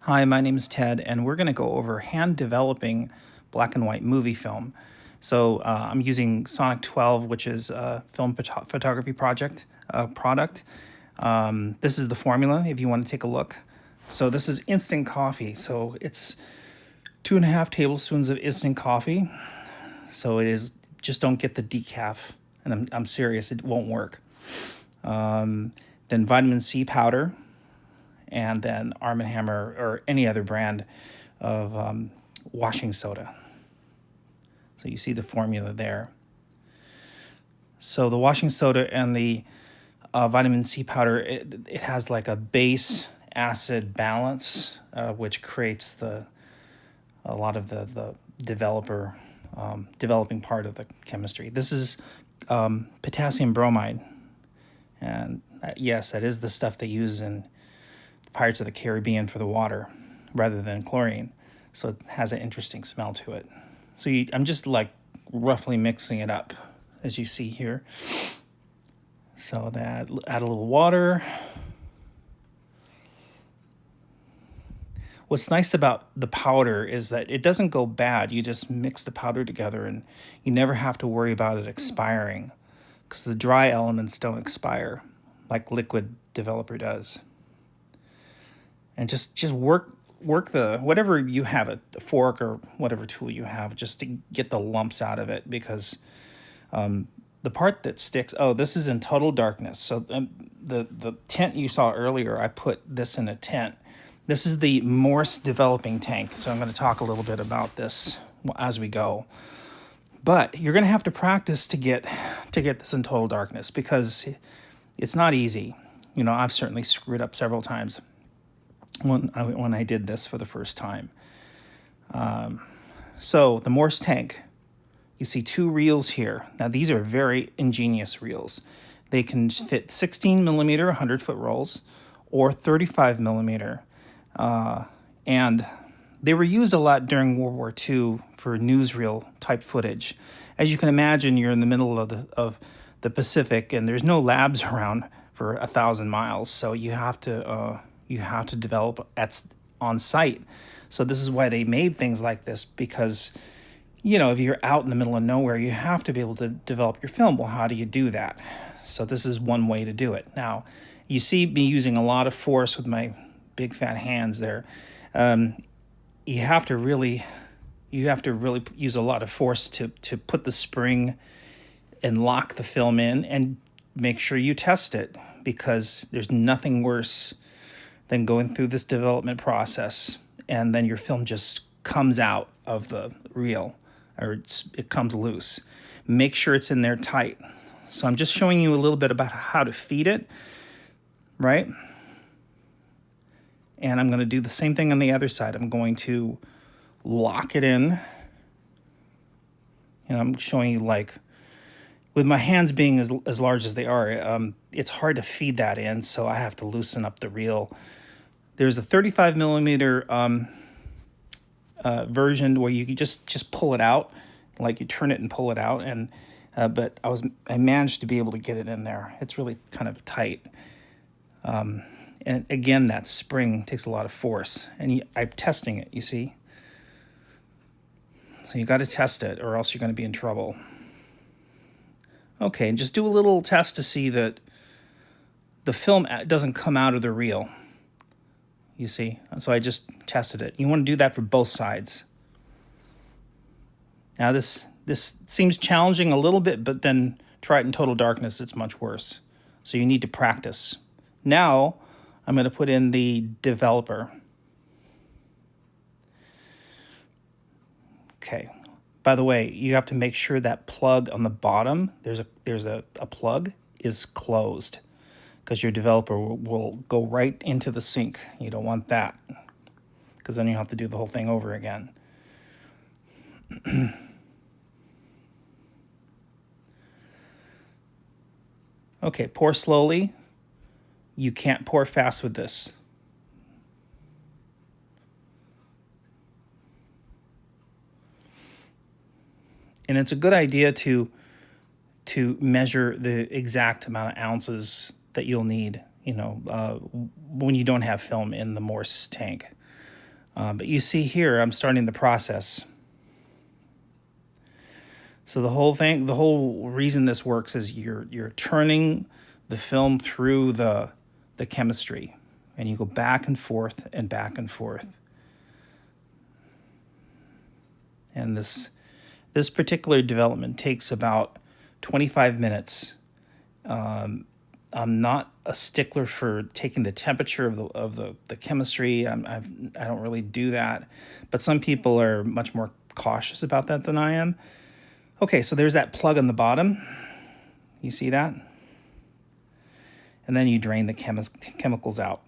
Hi, my name is Ted, and we're going to go over hand developing black and white movie film. I'm using Sonic 12, which is a film photography product. This is the formula if you want to take a look. So this is instant coffee. So it's 2.5 tablespoons of instant coffee. So it is, just don't get the decaf. And I'm serious, it won't work. Then vitamin C powder, and then Arm & Hammer or any other brand of washing soda. So you see the formula there. So the washing soda and the vitamin C powder, it has like a base acid balance, which creates a lot of the developing part of the chemistry. This is potassium bromide, and yes, that is the stuff they use in Pirates of the Caribbean for the water rather than chlorine. So it has an interesting smell to it. I'm just like roughly mixing it up as you see here. So that, add a little water. What's nice about the powder is that it doesn't go bad. You just mix the powder together and you never have to worry about it expiring because the dry elements don't expire like liquid developer does. And just work the whatever you have, a fork or whatever tool you have, just to get the lumps out of it, because the part that sticks. Oh, this is in total darkness. So the tent you saw earlier, I put this in a tent. This is the Morse developing tank. So I'm going to talk a little bit about this as we go. But you're going to have to practice to get this in total darkness, because it's not easy. You know, I've certainly screwed up several times when I did this for the first time. So the Morse tank, you see two reels here. Now these are very ingenious reels. They can fit 16 millimeter 100-foot rolls or 35 millimeter. And they were used a lot during World War II for newsreel type footage. As you can imagine, you're in the middle of the Pacific, and there's no labs around for 1,000 miles. So you have to develop on site. So this is why they made things like this, because, you know, if you're out in the middle of nowhere, you have to be able to develop your film. Well, how do you do that? So this is one way to do it. Now, you see me using a lot of force with my big fat hands there. You have to really use a lot of force to put the spring and lock the film in, and make sure you test it, because there's nothing worse than going through this development process and then your film just comes out of the reel, or it comes loose. Make sure it's in there tight. So I'm just showing you a little bit about how to feed it, right? And I'm going to do the same thing on the other side. I'm going to lock it in. And I'm showing you, like, with my hands being as large as they are, it's hard to feed that in, so I have to loosen up the reel. There's a 35 millimeter version where you can just pull it out, like you turn it and pull it out, and but I managed to be able to get it in there. It's really kind of tight. And again, that spring takes a lot of force, and I'm testing it, you see? So you got to test it, or else you're going to be in trouble. Okay, and just do a little test to see that the film doesn't come out of the reel, you see? So I just tested it. You want to do that for both sides. Now this seems challenging a little bit, but then try it in total darkness, it's much worse. So you need to practice. Now I'm going to put in the developer. Okay. By the way, you have to make sure that plug on the bottom, there's a plug, is closed, because your developer will go right into the sink. You don't want that, because then you have to do the whole thing over again. Okay, pour slowly. You can't pour fast with this. And it's a good idea to measure the exact amount of ounces that you'll need, when you don't have film in the Morse tank. But you see here, I'm starting the process. So the whole reason this works is you're turning the film through the chemistry, and you go back and forth and back and forth. And this particular development takes about 25 minutes. I'm not a stickler for taking the temperature of the chemistry. I don't really do that, but some people are much more cautious about that than I am. Okay, so there's that plug on the bottom. You see that? And then you drain the chemicals out,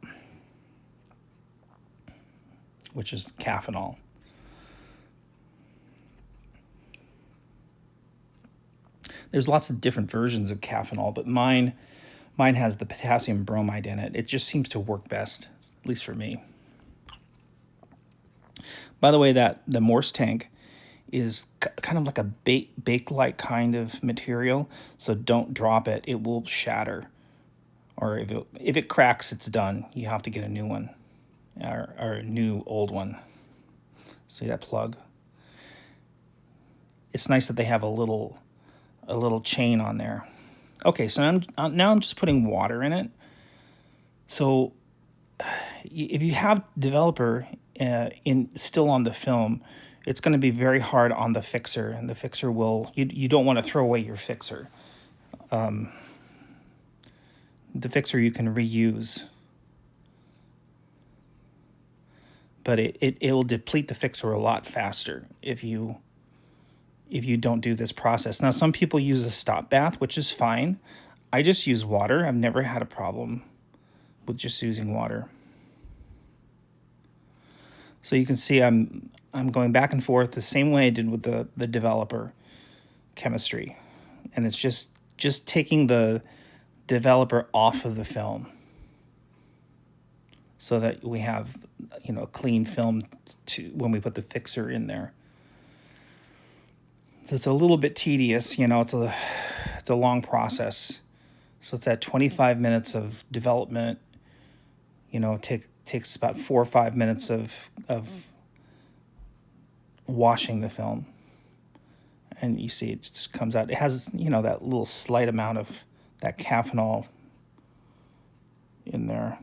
which is Caffenol. There's lots of different versions of Caffenol, but mine has the potassium bromide in it. It just seems to work best, at least for me. By the way, the Morse Tank is kind of like a bake-like kind of material, so don't drop it. It will shatter. Or if it cracks, it's done. You have to get a new one, or a new old one. See that plug? It's nice that they have a little chain on there. Okay, so now I'm just putting water in it. So if you have developer still on the film, it's going to be very hard on the fixer, and the fixer you don't want to throw away your fixer. The fixer you can reuse, but it'll deplete the fixer a lot faster if you don't do this process. Now, some people use a stop bath, which is fine. I just use water. I've never had a problem with just using water. So you can see I'm going back and forth the same way I did with the developer chemistry. And it's just taking the developer off of the film so that we have, a clean film when we put the fixer in there. So it's a little bit tedious, it's a long process. So it's at 25 minutes of development. Takes about 4 or 5 minutes of washing the film, and you see it just comes out. It has that little slight amount of that Caffenol in there.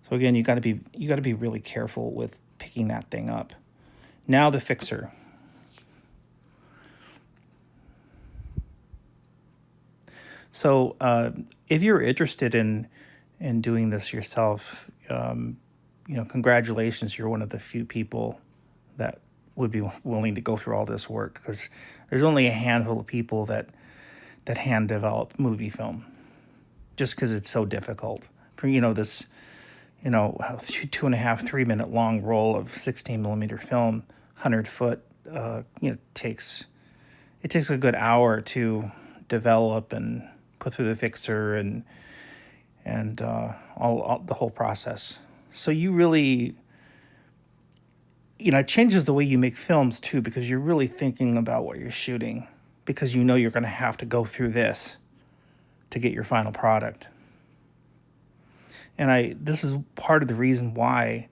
So again, you got to be really careful with picking that thing up. Now the fixer. So if you're interested in doing this yourself, congratulations. You're one of the few people that would be willing to go through all this work, because there's only a handful of people that hand develop movie film, just because it's so difficult. For this 2.5, 3 minute long roll of 16 millimeter film, 100 foot, takes a good hour to develop and put through the fixer and all the whole process. So you really, it changes the way you make films too, because you're really thinking about what you're shooting, because you're going to have to go through this to get your final product. And this is part of the reason why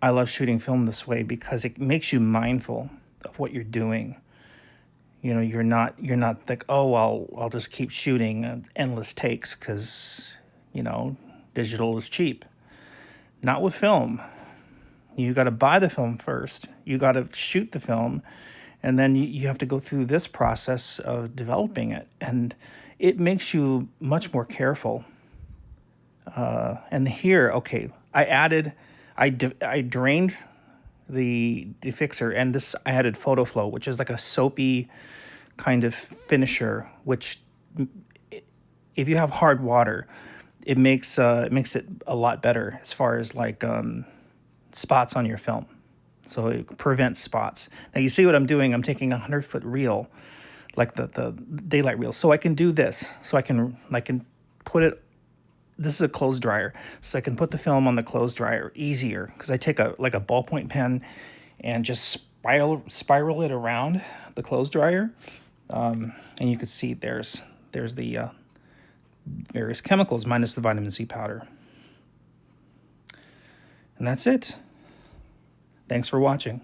I love shooting film this way, because it makes you mindful of what you're doing. You're not like, oh, I'll just keep shooting endless takes because, digital is cheap. Not with film. You got to buy the film first. You got to shoot the film, and then you have to go through this process of developing it. And it makes you much more careful. And here, okay, I drained the fixer, and I added photo flow, which is like a soapy kind of finisher, which if you have hard water, it makes it a lot better as far as like spots on your film. So it prevents spots. Now you see what I'm doing. I'm taking a 100-foot reel, like the daylight reel. So I can do this. So I can put it. This is a clothes dryer, so I can put the film on the clothes dryer easier, because I take a ballpoint pen and just spiral it around the clothes dryer, and you can see there's the various chemicals minus the vitamin C powder. And that's it. Thanks for watching.